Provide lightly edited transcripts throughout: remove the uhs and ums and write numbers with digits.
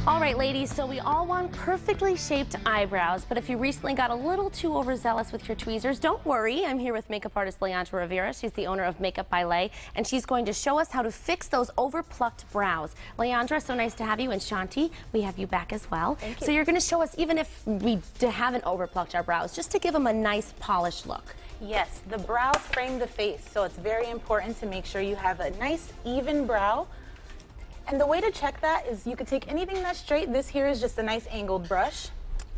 All right, ladies, so we all want perfectly shaped eyebrows, but if you recently got a little too overzealous with your tweezers, don't worry. I'm here with makeup artist Leandra Rivera. She's the owner of Makeup by Lay, and she's going to show us how to fix those over-plucked brows. Leandra, so nice to have you, and Shanti, we have you back as well. Thank you. So you're going to show us, even if we haven't over-plucked our brows, just to give them a nice polished look. Yes, the brows frame the face, so it's very important to make sure you have a nice, even brow. And the way to check that is you could take anything that's straight. This here is just a nice angled brush.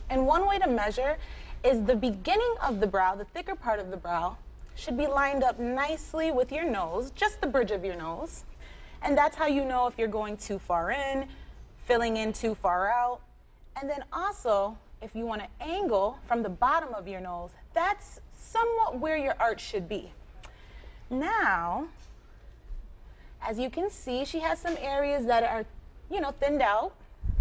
And one way to measure is the beginning of the brow, the thicker part of the brow, should be lined up nicely with your nose, just the bridge of your nose. And that's how you know if you're going too far in, filling in too far out. And then also, if you want to angle from the bottom of your nose, that's somewhat where your arch should be. Now, as you can see, she has some areas that are, thinned out.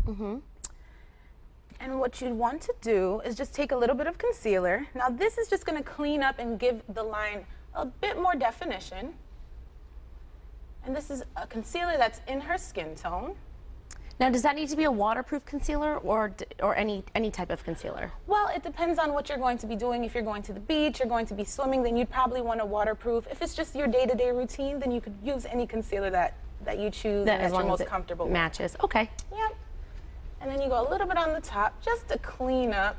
And what you'd want to do is just take a little bit of concealer. Now, this is just going to clean up and give the line a bit more definition. And this is a concealer that's in her skin tone. Now, does that need to be a waterproof concealer or any type of concealer? Well, it depends on what you're going to be doing. If you're going to the beach, you're going to be swimming, then you'd probably want a waterproof. If it's just your day-to-day routine, then you could use any concealer that you choose and that you're most comfortable with. Matches. Okay. Yep. And then you go a little bit on the top just to clean up.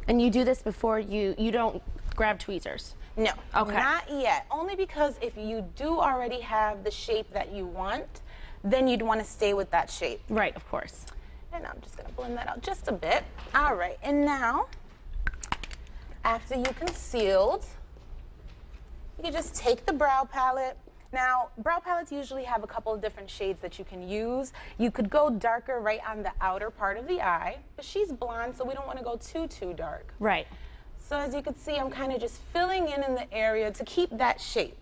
And you do this before you don't grab tweezers? No, okay. Not yet. Only because if you do already have the shape that you want, then you'd want to stay with that shape. Right, of course. And I'm just going to blend that out just a bit. All right, and now, after you concealed, you can just take the brow palette. Now, brow palettes usually have a couple of different shades that you can use. You could go darker right on the outer part of the eye, but she's blonde, so we don't want to go too dark. Right. So as you can see, I'm kind of just filling in the area to keep that shape.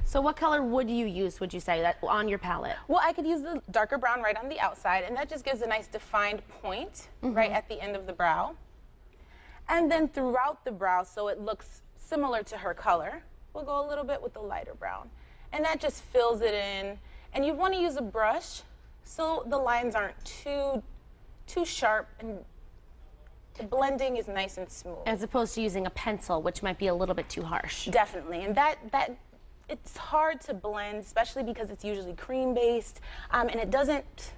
So what color would you use, would you say, that on your palette? Well, I could use the darker brown right on the outside, and that just gives a nice defined point right at the end of the brow. And then throughout the brow, so it looks similar to her color, we'll go a little bit with the lighter brown. And that just fills it in. And you want to use a brush so the lines aren't too sharp, and the blending is nice and smooth. As opposed to using a pencil, which might be a little bit too harsh. Definitely, and it's hard to blend, especially because it's usually cream-based, and it doesn't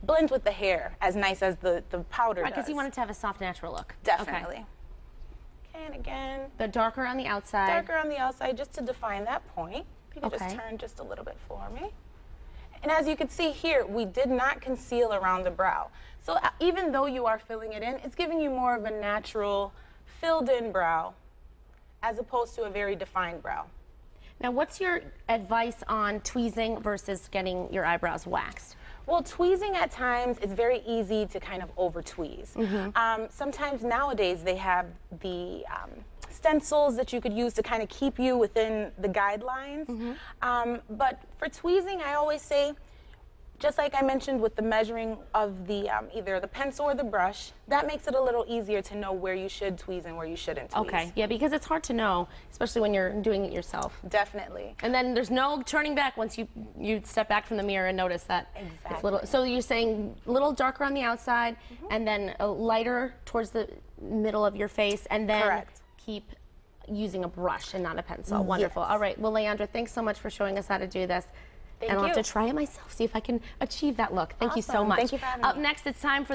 blend with the hair as nice as the powder does. Right, because you want it to have a soft, natural look. Definitely. Okay, and again. The darker on the outside. Darker on the outside, just to define that point. You can just turn just a little bit for me. And as you can see here, we did not conceal around the brow. So even though you are filling it in, it's giving you more of a natural, filled-in brow, as opposed to a very defined brow. Now, what's your advice on tweezing versus getting your eyebrows waxed? Well, tweezing at times is very easy to kind of over-tweeze. Sometimes nowadays they have the stencils that you could use to kind of keep you within the guidelines. But for tweezing, I always say, just like I mentioned with the measuring of the either the pencil or the brush, that makes it a little easier to know where you should tweeze and where you shouldn't tweeze. Okay, yeah, because it's hard to know, especially when you're doing it yourself. Definitely. And then there's no turning back once you step back from the mirror and notice that it's little. So you're saying a little darker on the outside, and then a lighter towards the middle of your face, and then keep using a brush and not a pencil. Wonderful. All right, well, Leandra, thanks so much for showing us how to do this. Thank and you. I'll have to try it myself, see if I can achieve that look. Thank you so much. Thank you for having me. Up next, it's time for